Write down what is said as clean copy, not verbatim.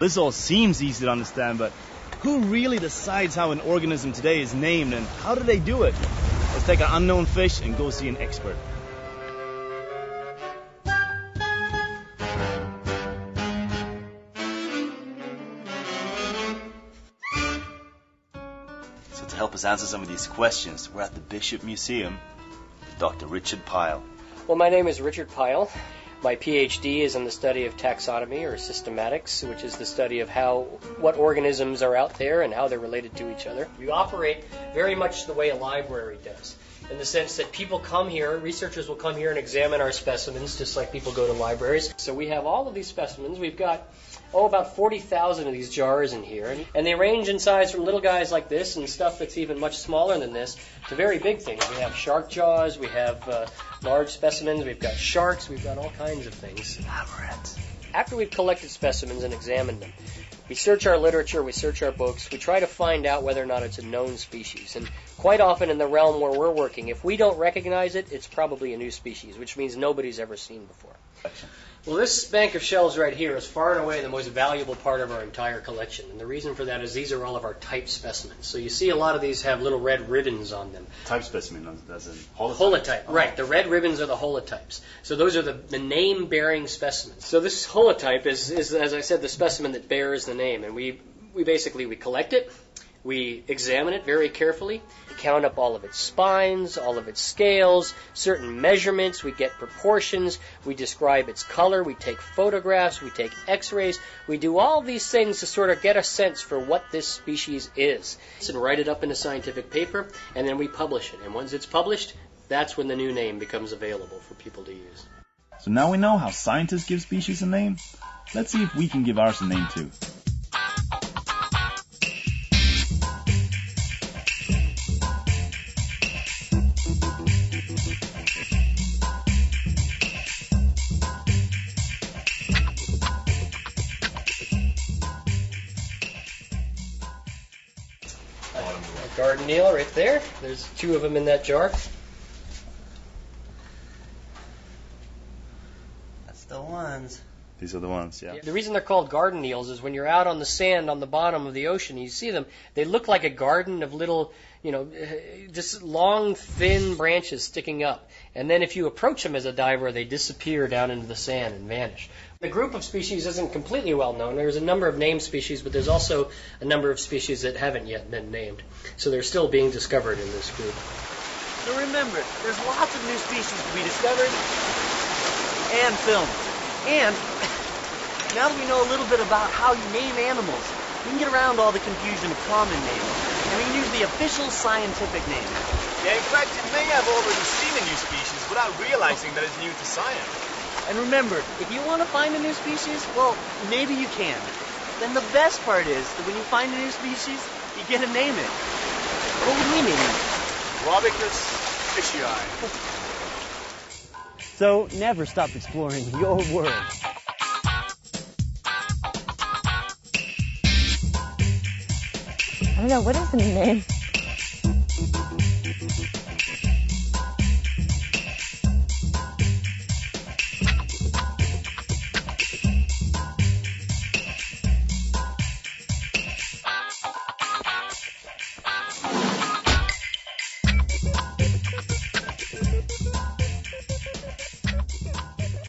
This all seems easy to understand, but who really decides how an organism today is named, and how do they do it? Let's take an unknown fish and go see an expert. So to help us answer some of these questions, we're at the Bishop Museum with Dr. Richard Pyle. Well, my name is Richard Pyle. My PhD is in the study of taxonomy or systematics, which is the study of what organisms are out there and how they're related to each other. We operate very much the way a library does, in the sense that people come here, researchers will come here and examine our specimens just like people go to libraries. So we have all of these specimens. We've got about 40,000 of these jars in here, and they range in size from little guys like this and stuff that's even much smaller than this to very big things. We have shark jaws, we have large specimens, we've got sharks, we've got all kinds of things. Elaborate. After we've collected specimens and examined them, we search our literature, we search our books, we try to find out whether or not it's a known species. And quite often in the realm where we're working, if we don't recognize it, it's probably a new species, which means nobody's ever seen before. Well, this bank of shells right here is far and away the most valuable part of our entire collection. And the reason for that is these are all of our type specimens. So you see a lot of these have little red ribbons on them. Type specimen, as in holotype? Holotype, right. The red ribbons are the holotypes. So those are the name-bearing specimens. So this holotype is, as I said, the specimen that bears the name. And we collect it. We examine it very carefully, count up all of its spines, all of its scales, certain measurements, we get proportions, we describe its color, we take photographs, we take x-rays, we do all these things to sort of get a sense for what this species is. And write it up in a scientific paper, and then we publish it. And once it's published, that's when the new name becomes available for people to use. So now we know how scientists give species a name. Let's see if we can give ours a name too. Garden eel right there. There's 2 of them in that jar. That's the ones. These are the ones, yeah. The reason they're called garden eels is when you're out on the sand on the bottom of the ocean, you see them, they look like a garden of little, just long, thin branches sticking up. And then if you approach them as a diver, they disappear down into the sand and vanish. The group of species isn't completely well known. There's a number of named species, but there's also a number of species that haven't yet been named. So they're still being discovered in this group. So remember, there's lots of new species to be discovered and filmed. And now that we know a little bit about how you name animals, we can get around all the confusion of common names, and we can use the official scientific name. Yeah, in fact, you may have already seen a new species without realizing that it's new to science. And remember, if you want to find a new species, well, maybe you can. Then the best part is that when you find a new species, you get to name it. What would we name it? Robicus fishii. So never stop exploring your world. I don't know, what is the name?